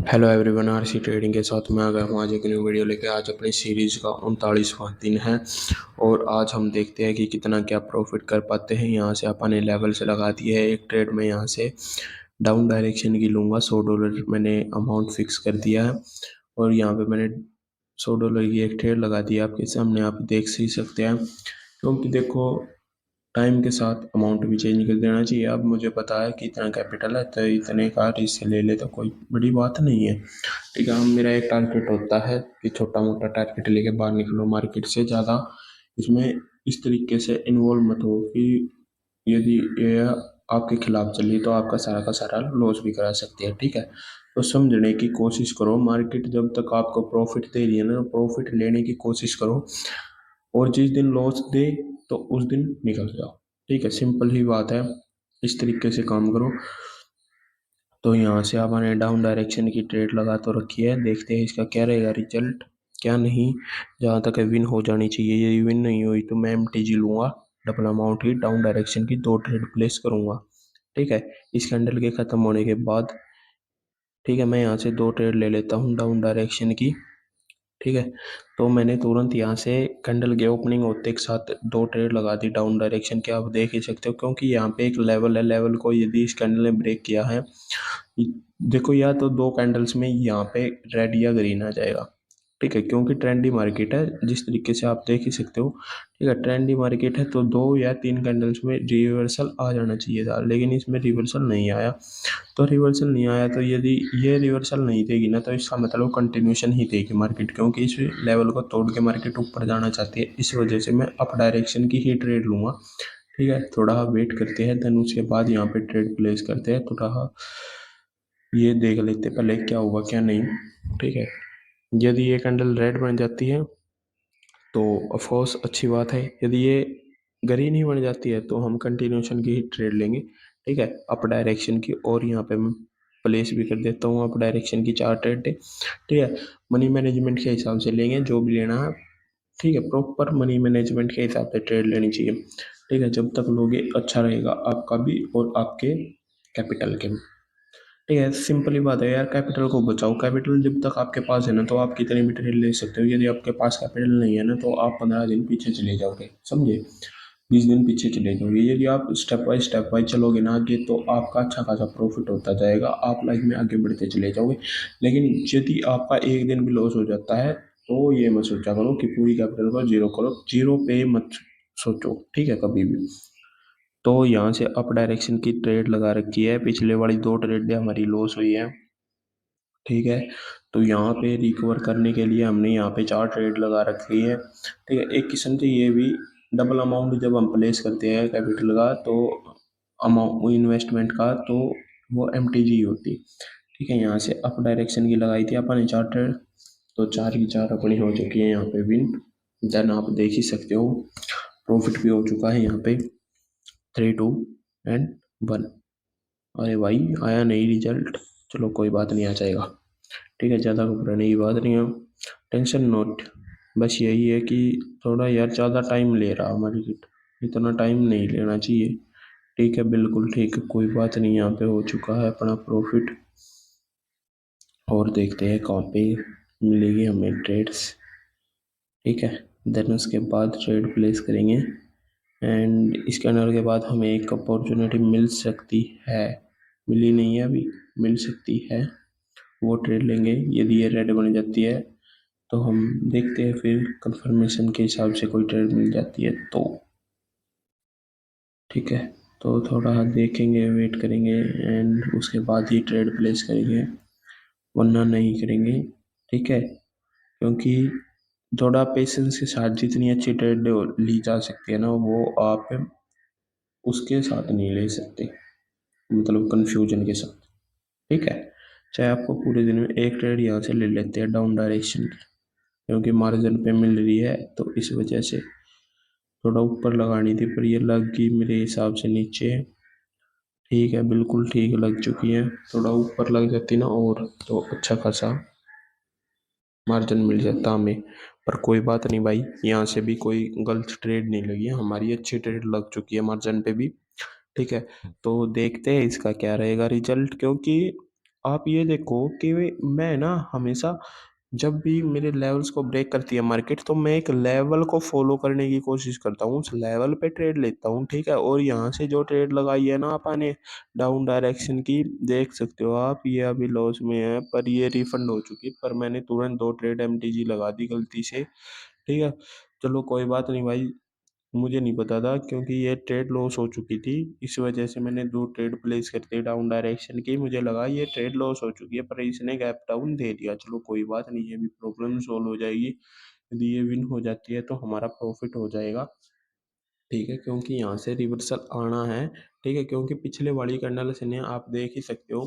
Hello everyone, RC trading के साथ मैं आ गया हूँ आज एक न्यू वीडियो लेके। आज अपनी सीरीज का 39वां दिन है और आज हम देखते हैं कि कितना क्या प्रॉफिट कर पाते हैं। यहाँ से अपन ने लेवल से लगा दिया है। एक ट्रेड में यहाँ से डाउन डायरेक्शन की लूँगा। $100 मैंने अमाउंट फिक्स कर दिया है और यहाँ पे मैंने $100 की एक ट्रेड लगा दी है। आपके सामने आप देख ही सकते हैं, क्योंकि देखो टाइम के साथ अमाउंट भी चेंज कर देना चाहिए। अब मुझे पता है कि इतना कैपिटल है तो इतने का इससे ले ले तो कोई बड़ी बात नहीं है। ठीक है, हम मेरा एक टारगेट होता है कि छोटा मोटा टारगेट लेके बाहर निकलो मार्केट से। ज़्यादा इसमें इस तरीके से इन्वॉल्व मत हो कि यदि ये आपके खिलाफ चली तो आपका सारा का सारा लॉस भी करा सकती है। ठीक है, तो समझने की कोशिश करो। मार्केट जब तक आपको प्रॉफिट दे रही है ना, प्रॉफिट लेने की कोशिश करो और जिस दिन लॉस दे तो उस दिन निकल जाओ। ठीक है, सिंपल ही बात है, इस तरीके से काम करो। तो यहाँ से आपने डाउन डायरेक्शन की ट्रेड लगा तो रखी है, देखते हैं इसका क्या रहेगा रिजल्ट क्या नहीं। जहाँ तक है विन हो जानी चाहिए, यदि विन नहीं हुई तो मैं MTG लूँगा। डबल अमाउंट की डाउन डायरेक्शन की 2 ट्रेड प्लेस करूँगा। ठीक है, इस कैंडल के ख़त्म होने के बाद ठीक है मैं यहाँ से 2 ट्रेड ले लेता हूँ डाउन डायरेक्शन की। ठीक है, तो मैंने तुरंत यहाँ से कैंडल के ओपनिंग होते एक साथ 2 ट्रेड लगा दी डाउन डायरेक्शन के। आप देख ही सकते हो, क्योंकि यहाँ पे एक लेवल है। लेवल को यदि इस कैंडल ने ब्रेक किया है, देखो या तो 2 कैंडल्स में यहाँ पे रेड या ग्रीन आ जाएगा। ठीक है, क्योंकि ट्रेंडी मार्केट है जिस तरीके से आप देख ही सकते हो। ठीक है, ट्रेंडी मार्केट है तो 2 या 3 कैंडल्स में रिवर्सल आ जाना चाहिए था, लेकिन इसमें रिवर्सल नहीं आया। तो रिवर्सल नहीं आया तो यदि ये रिवर्सल नहीं देगी ना, तो इसका मतलब कंटिन्यूशन ही देगी मार्केट, क्योंकि इस लेवल को तोड़ के मार्केट ऊपर जाना चाहती है। इस वजह से मैं अप डायरेक्शन की ही ट्रेड लूँगा। ठीक है, थोड़ा वेट करते हैं, देन उसके बाद यहाँ पे ट्रेड प्लेस करते हैं। थोड़ा ये देख लेते पहले क्या हुआ क्या नहीं। ठीक है, यदि ये कैंडल रेड बन जाती है तो ऑफकोर्स अच्छी बात है। यदि ये ग्रीन ही बन जाती है तो हम कंटिन्यूशन की ही ट्रेड लेंगे। ठीक है, अप डायरेक्शन की, और यहाँ पे मैं प्लेस भी कर देता हूँ अप डायरेक्शन की 4 ट्रेड। ठीक है, मनी मैनेजमेंट के हिसाब से लेंगे जो भी लेना है। ठीक है, प्रॉपर मनी मैनेजमेंट के हिसाब से ट्रेड लेनी चाहिए। ठीक है, जब तक लोगे अच्छा रहेगा आपका भी और आपके कैपिटल के भी। ठीक है, सिंपल ही बात है यार, कैपिटल को बचाओ। कैपिटल जब तक आपके पास है ना तो आप कितनी भी ट्रेड ले सकते हो। यदि आपके पास कैपिटल नहीं है ना तो आप 15 दिन पीछे चले जाओगे, समझे, 20 दिन पीछे चले जाओगे। यदि आप स्टेप बाय चलोगे ना आगे तो आपका अच्छा खासा प्रॉफिट होता जाएगा, आप लाइफ में आगे बढ़ते चले जाओगे। लेकिन यदि आपका एक दिन भी लॉस हो जाता है तो ये मत सोचा करो कि पूरी कैपिटल को जीरो करो। जीरो पे मत सोचो, ठीक है, कभी भी। तो यहाँ से अप डायरेक्शन की ट्रेड लगा रखी है, पिछले वाली 2 ट्रेड हमारी लॉस हुई है। ठीक है, तो यहाँ पे रिकवर करने के लिए हमने यहाँ पे 4 ट्रेड लगा रखी है। ठीक है, एक किस्म से ये भी डबल अमाउंट जब हम प्लेस करते हैं कैपिटल का तो अमाउंट इन्वेस्टमेंट का, तो वो MTG होती। ठीक है, यहाँ से अप डायरेक्शन की लगाई थी अपन ने 4 ट्रेड, तो 4 की 4 अपनी हो चुकी है यहाँ पे विन। देन आप देख ही सकते हो प्रॉफिट भी हो चुका है यहाँ पे 3, 2 एंड 1। अरे भाई आया नहीं रिजल्ट, चलो कोई बात नहीं, आ जाएगा। ठीक है, ज़्यादा घबराने की बात नहीं है, टेंशन नोट। बस यही है कि थोड़ा यार ज़्यादा टाइम ले रहा मार्केट, इतना टाइम नहीं लेना चाहिए। ठीक है, बिल्कुल ठीक है, कोई बात नहीं, यहाँ पे हो चुका है अपना प्रॉफिट। और देखते हैं कहाँ पे मिलेगी हमें ट्रेड्स। ठीक है, देन उसके बाद ट्रेड प्लेस करेंगे एंड इस कैंडल के बाद हमें एक अपॉर्चुनिटी मिल सकती है, मिली नहीं है अभी, मिल सकती है, वो ट्रेड लेंगे। यदि ये रेड बन जाती है तो हम देखते हैं, फिर कंफर्मेशन के हिसाब से कोई ट्रेड मिल जाती है तो। ठीक है, तो थोड़ा देखेंगे, वेट करेंगे एंड उसके बाद ही ट्रेड प्लेस करेंगे, वरना नहीं करेंगे। ठीक है, क्योंकि थोड़ा पेशेंस के साथ जितनी अच्छी ट्रेड ली जा सकती है ना वो आप उसके साथ नहीं ले सकते, मतलब कंफ्यूजन के साथ। ठीक है, चाहे आपको पूरे दिन में एक ट्रेड यहाँ से ले लेते हैं डाउन डायरेक्शन की, क्योंकि मार्जिन पे मिल रही है तो इस वजह से थोड़ा ऊपर लगानी थी, पर ये लग गई मेरे हिसाब से नीचे। ठीक है, बिल्कुल ठीक लग चुकी है, थोड़ा ऊपर लग जाती ना और तो अच्छा खासा मार्जिन मिल जाता हमें। पर कोई बात नहीं भाई, यहाँ से भी कोई गलत ट्रेड नहीं लगी है, हमारी अच्छी ट्रेड लग चुकी है मार्जिन पे भी। ठीक है, तो देखते हैं इसका क्या रहेगा रिजल्ट, क्योंकि आप ये देखो कि मैं ना हमेशा जब भी मेरे लेवल्स को ब्रेक करती है मार्केट तो मैं एक लेवल को फॉलो करने की कोशिश करता हूँ, उस लेवल पे ट्रेड लेता हूँ, ठीक है। और यहाँ से जो ट्रेड लगाई है ना आपने डाउन डायरेक्शन की, देख सकते हो आप, ये अभी लॉस में है पर ये रिफंड हो चुकी, पर मैंने तुरंत दो ट्रेड एमटीजी लगा दी गलती से, ठीक है। चलो कोई बात नहीं भाई, मुझे नहीं पता था क्योंकि ये ट्रेड लॉस हो चुकी थी, इस वजह से मैंने दो ट्रेड प्लेस कर दी डाउन डायरेक्शन की, मुझे लगा ये ट्रेड लॉस हो चुकी है पर इसने गैप डाउन दे दिया। चलो कोई बात नहीं, ये भी प्रॉब्लम सोल्व हो जाएगी, यदि ये विन हो जाती है तो हमारा प्रॉफिट हो जाएगा, ठीक है। क्योंकि यहाँ से रिवर्सल आना है, ठीक है। क्योंकि पिछले वाली कैंडल से ने आप देख ही सकते हो,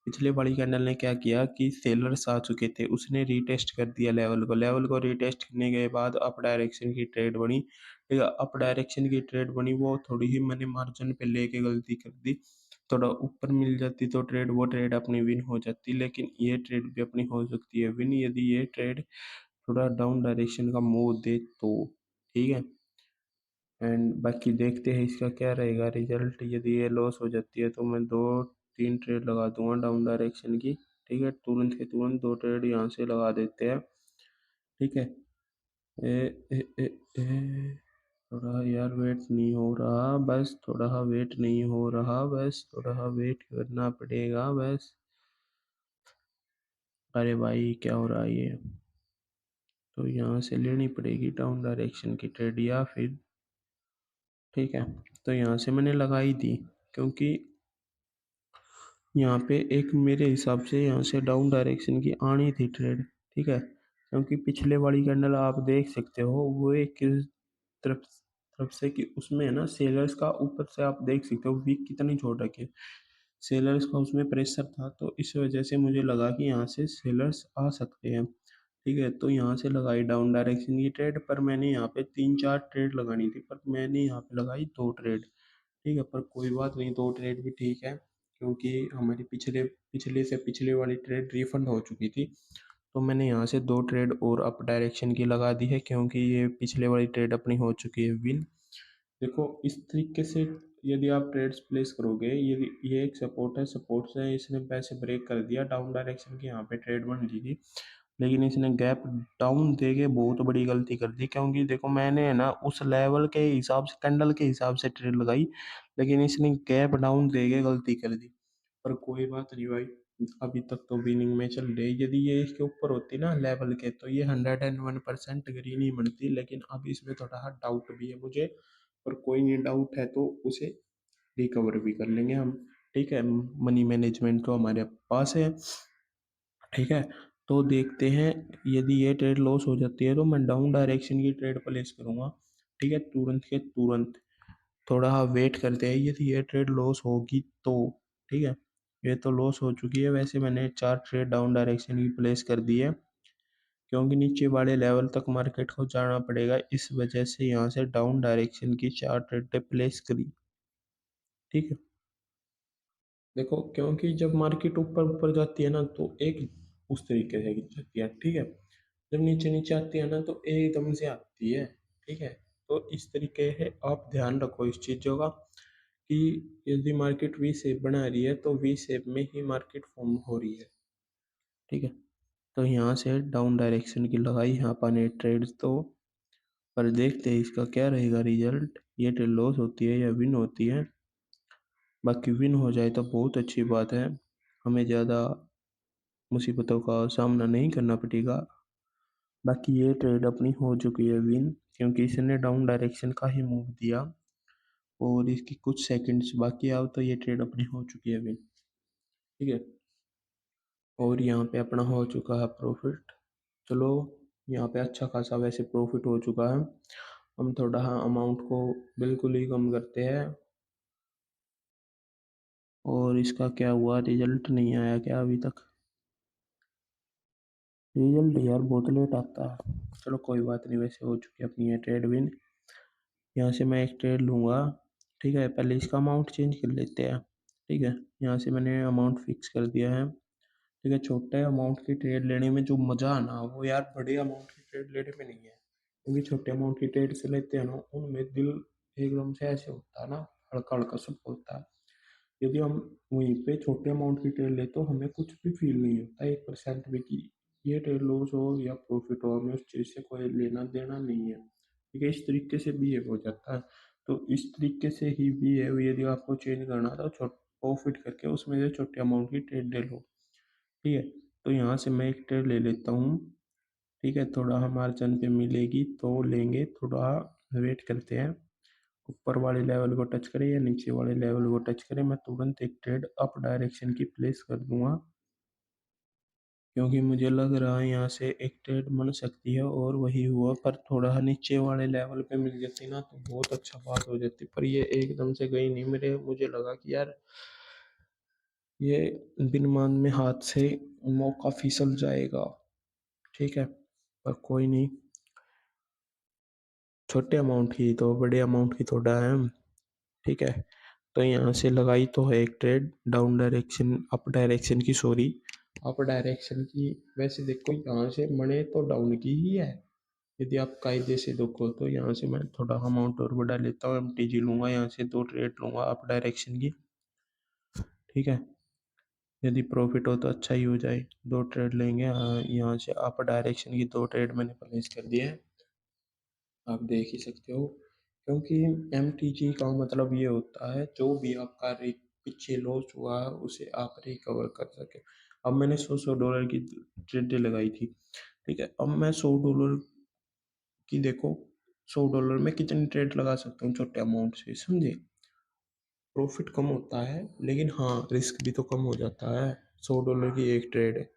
पिछले वाली कैंडल ने क्या किया कि सेलर्स आ चुके थे, उसने रीटेस्ट कर दिया लेवल को रीटेस्ट करने के बाद अप डायरेक्शन की ट्रेड बनी, ठीक है। अप डायरेक्शन की ट्रेड बनी, वो थोड़ी ही मैंने मार्जिन पे लेके गलती कर दी, थोड़ा ऊपर मिल जाती तो ट्रेड, वो ट्रेड अपनी विन हो जाती, लेकिन ये ट्रेड भी अपनी हो सकती है विन यदि ये ट्रेड थोड़ा डाउन डायरेक्शन का मूव दे तो, ठीक है। एंड बाकी देखते हैं इसका क्या रहेगा रिजल्ट, यदि ये लॉस हो जाती है तो मैं दो तीन ट्रेड लगा दूंगा डाउन डायरेक्शन की, ठीक है। तुरंत के तुरंत दो ट्रेड यहाँ से लगा देते हैं, ठीक है। ए, ए, ए, ए, थोड़ा यार वेट नहीं हो रहा, बस थोड़ा वेट नहीं हो रहा, बस थोड़ा वेट करना पड़ेगा बस। अरे भाई क्या हो रहा है ये, तो यहाँ से लेनी पड़ेगी डाउन डायरेक्शन की ट्रेड या फिर, ठीक है। तो यहाँ से मैंने लगाई दी क्योंकि यहाँ पे एक मेरे हिसाब से यहाँ से डाउन डायरेक्शन की आनी थी ट्रेड, ठीक है। क्योंकि पिछले वाली कैंडल आप देख सकते हो वो एक किस तरफ तरफ से कि उसमें है ना सेलर्स का, ऊपर से आप देख सकते हो वीक कितनी छोड़ रखी है, सेलर्स का उसमें प्रेशर था, तो इस वजह से मुझे लगा कि यहाँ से सेलर्स आ सकते हैं, ठीक है। तो यहाँ से लगाई डाउन डायरेक्शन की ट्रेड, पर मैंने यहाँ पे तीन चार ट्रेड लगानी थी पर मैंने यहाँ पे लगाई दो ट्रेड, ठीक है। पर कोई बात नहीं, दो ट्रेड भी ठीक है क्योंकि हमारी पिछले पिछले से पिछले वाली ट्रेड रिफंड हो चुकी थी, तो मैंने यहाँ से दो ट्रेड और अप डायरेक्शन की लगा दी है क्योंकि ये पिछले वाली ट्रेड अपनी हो चुकी है विन। देखो इस तरीके से यदि आप ट्रेड्स प्लेस करोगे, ये एक सपोर्ट है, सपोर्ट से इसने पैसे ब्रेक कर दिया, डाउन डायरेक्शन की यहाँ पे ट्रेड बन रही थी, लेकिन इसने गैप डाउन दे के बहुत बड़ी गलती कर दी क्योंकि देखो मैंने है ना उस लेवल के हिसाब से कैंडल के हिसाब से ट्रेड लगाई, लेकिन इसने गैप डाउन दे के गलती कर दी। पर कोई बात नहीं भाई, अभी तक तो विनिंग में चल रही, यदि ये इसके ऊपर होती ना लेवल के तो ये 101% ग्रीन ही बनती, लेकिन अब इसमें थोड़ा डाउट भी है मुझे, पर कोई नहीं, डाउट है तो उसे रिकवर भी कर लेंगे हम, ठीक है। मनी मैनेजमेंट तो हमारे पास है, ठीक है। तो देखते हैं, यदि ये ट्रेड लॉस हो जाती है तो मैं डाउन डायरेक्शन की ट्रेड प्लेस करूंगा, ठीक है, तुरंत के तुरंत। थोड़ा वेट करते हैं, यदि ये ट्रेड लॉस होगी तो, ठीक है। ये तो लॉस हो चुकी है, वैसे मैंने चार ट्रेड डाउन डायरेक्शन की प्लेस कर दी है क्योंकि नीचे वाले लेवल तक मार्केट को जाना पड़ेगा, इस वजह से यहाँ से डाउन डायरेक्शन की चार ट्रेड प्लेस करी, ठीक है। देखो क्योंकि जब मार्केट ऊपर ऊपर जाती है ना तो एक उस तरीके से जाती है, ठीक है। जब नीचे नीचे आती है ना तो एकदम से आती है, ठीक है। तो इस तरीके से आप ध्यान रखो इस चीज़ों का कि यदि मार्केट वी शेप बना रही है तो वी शेप में ही मार्केट फॉर्म हो रही है, ठीक है। तो यहाँ से डाउन डायरेक्शन की लगाई यहाँ पाने ट्रेड, तो पर देखते हैं इसका क्या रहेगा रिजल्ट, ये ट्रेड लॉस होती है या विन होती है। बाकी विन हो जाए तो बहुत अच्छी बात है, हमें ज़्यादा मुसीबतों का सामना नहीं करना पड़ेगा। बाकी ये ट्रेड अपनी हो चुकी है विन क्योंकि इसने डाउन डायरेक्शन का ही मूव दिया और इसकी कुछ सेकंड्स बाकी आओ तो ये ट्रेड अपनी हो चुकी है विन, ठीक है। और यहाँ पे अपना हो चुका है प्रॉफिट, चलो यहाँ पे अच्छा खासा वैसे प्रॉफिट हो चुका है। हम थोड़ा अमाउंट को बिल्कुल ही कम करते हैं, और इसका क्या हुआ, रिजल्ट नहीं आया क्या अभी तक, रिजल्ट यार बहुत लेट आता है। चलो कोई बात नहीं, वैसे हो चुकी है अपनी ये ट्रेड विन। यहाँ से मैं एक ट्रेड लूँगा, ठीक है। पहले इसका अमाउंट चेंज कर लेते हैं, ठीक है। यहाँ से मैंने अमाउंट फिक्स कर दिया है, ठीक है। छोटे अमाउंट की ट्रेड लेने में जो मज़ा आना वो यार बड़े अमाउंट की ट्रेड लेने में नहीं है, क्योंकि छोटे अमाउंट की ट्रेड से लेते हैं ना उनमें दिल एकदम से ऐसे होता है ना, हल्का हल्का सब होता है। यदि हम वहीं पे छोटे अमाउंट की ट्रेड ले तो हमें कुछ भी फील नहीं होता 1% भी कि ये ट्रेड लॉस हो या प्रॉफिट हो, हमें उस चीज़ से कोई लेना देना नहीं है। ठीक है, इस तरीके से बिहेव हो जाता है। तो इस तरीके से ही बिहेव यदि आपको चेंज करना था, तो प्रॉफिट करके उसमें से छोटे अमाउंट की ट्रेड ले लो। ठीक है, तो यहाँ से मैं एक ट्रेड ले लेता हूँ। ठीक है, थोड़ा हम मार्जिन पे मिलेगी तो लेंगे, थोड़ा वेट करते हैं ऊपर वाले लेवल को टच करे या नीचे वाले लेवल को टच करे, मैं तुरंत एक ट्रेड अप डायरेक्शन की प्लेस कर दूंगा, क्योंकि मुझे लग रहा है यहाँ से एक ट्रेड बन सकती है। और वही हुआ, पर थोड़ा नीचे वाले लेवल पे मिल जाती ना तो बहुत अच्छा बात हो जाती, पर ये एकदम से गई नहीं। मुझे लगा कि यार ये बिन मान में हाथ से मौका फिसल जाएगा। ठीक है, पर कोई नहीं, छोटे अमाउंट की तो बड़े अमाउंट की थोड़ा है। ठीक है, तो यहाँ से लगाई तो है एक trade down direction, up direction की, सॉरी अप डायरेक्शन की। वैसे देखो यहाँ से मणे तो डाउन की ही है, यदि आप कायदे से देखो तो। यहाँ से मैं थोड़ा अमाउंट और बढ़ा लेता हूँ, MTG लूंगा, यहाँ से 2 ट्रेड लूंगा अप डायरेक्शन की। ठीक है, यदि प्रॉफिट हो तो अच्छा ही हो जाए, 2 ट्रेड लेंगे। हाँ, यहाँ से अप डायरेक्शन की 2 ट्रेड मैंने प्लेस कर दिए हैं, आप देख ही सकते हो। क्योंकि MTG का मतलब ये होता है जो भी आपका पीछे लॉस हुआ है उसे आप रिकवर कर सके। अब मैंने 100 $100 की ट्रेड लगाई थी। ठीक है, अब मैं $100 की, देखो $100 में कितनी ट्रेड लगा सकता हूँ छोटे अमाउंट से, समझे। प्रॉफिट कम होता है लेकिन हाँ रिस्क भी तो कम हो जाता है। $100 की एक ट्रेड है,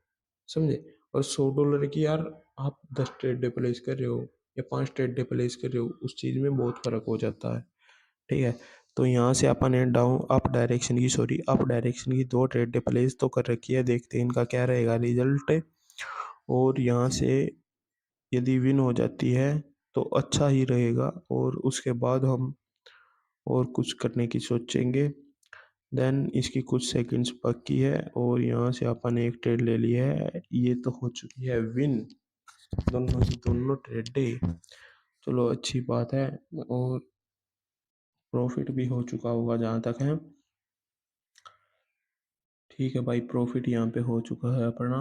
समझे। और $100 की यार, आप 10 ट्रेड प्लेस कर रहे हो या 5 ट्रेड प्लेस कर रहे हो, उस चीज़ में बहुत फर्क हो जाता है। ठीक है, तो यहाँ से अपन ने डाउन अप डायरेक्शन की, सॉरी अप डायरेक्शन की 2 ट्रेड प्लेस तो कर रखी है, देखते हैं इनका क्या रहेगा रिजल्ट। और यहाँ से यदि विन हो जाती है तो अच्छा ही रहेगा, और उसके बाद हम और कुछ करने की सोचेंगे। देन इसकी कुछ सेकंड्स बाकी है, और यहाँ से अपन ने एक ट्रेड ले लिया है, ये तो हो चुकी है विन, दोनों की दोनों ट्रेडें। चलो अच्छी बात है, और प्रॉफिट भी हो चुका होगा जहाँ तक है। ठीक है भाई, प्रॉफिट यहाँ पे हो चुका है अपना,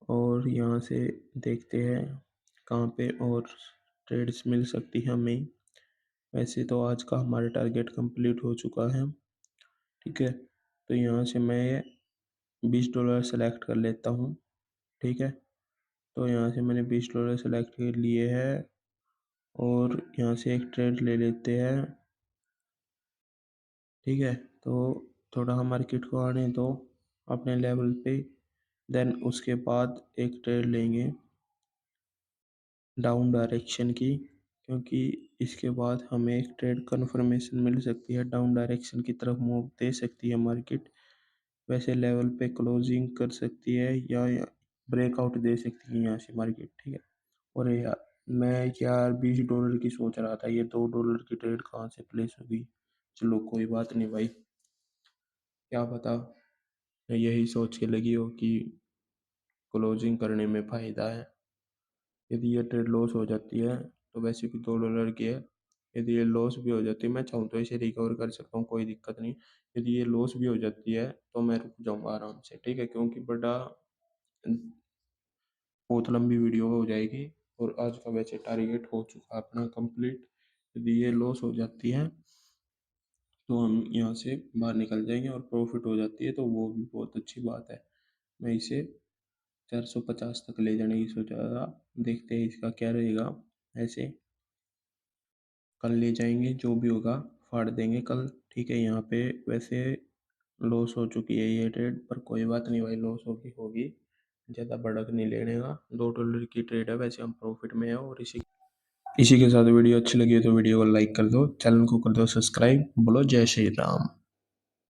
और यहाँ से देखते हैं कहाँ पे और ट्रेड्स मिल सकती है हमें। वैसे तो आज का हमारा टारगेट कंप्लीट हो चुका है। ठीक है, तो यहाँ से मैं $20 सेलेक्ट कर लेता हूँ। ठीक है, तो यहाँ से मैंने $20 सेलेक्ट कर लिए हैं, और यहाँ से एक ट्रेड ले लेते हैं। ठीक है, तो थोड़ा हम मार्केट को आने दो अपने लेवल पे, देन उसके बाद एक ट्रेड लेंगे डाउन डायरेक्शन की, क्योंकि इसके बाद हमें एक ट्रेड कन्फर्मेशन मिल सकती है, डाउन डायरेक्शन की तरफ मूव दे सकती है मार्केट। वैसे लेवल पे क्लोजिंग कर सकती है या ब्रेकआउट दे सकती है यहाँ से मार्केट। ठीक है, और यार मैं यार $20 की सोच रहा था, ये $2 की ट्रेड कहाँ से प्लेस होगी। चलो कोई बात नहीं भाई, क्या पता यही सोच के लगी हो कि क्लोजिंग करने में फ़ायदा है। यदि ये ट्रेड लॉस हो जाती है तो वैसे भी $2 की है, यदि ये लॉस भी हो जाती है, मैं चाहूँ तो इसे रिकवर कर सकता हूँ, कोई दिक्कत नहीं। यदि ये लॉस भी हो जाती है तो मैं रुक जाऊँगा आराम से। ठीक है, क्योंकि बड़ा बहुत लंबी वीडियो हो जाएगी, और आज का वैसे टारगेट हो चुका है अपना कंप्लीट। यदि ये लॉस हो जाती है तो हम यहाँ से बाहर निकल जाएंगे, और प्रॉफिट हो जाती है तो वो भी बहुत अच्छी बात है। मैं इसे 450 तक ले जाने की सोचा था, देखते हैं इसका क्या रहेगा। ऐसे कल ले जाएंगे, जो भी होगा फाड़ देंगे कल। ठीक है, यहाँ पे वैसे लॉस हो चुकी है ये ट्रेड, पर कोई बात नहीं भाई, लॉस होगी होगी, ज़्यादा भड़क नहीं लेने का। $2 की ट्रेड है, वैसे हम प्रॉफिट में है। और इसी इसी के साथ वीडियो अच्छी लगी है तो वीडियो को लाइक कर दो, चैनल को कर दो सब्सक्राइब। बोलो जय श्री राम।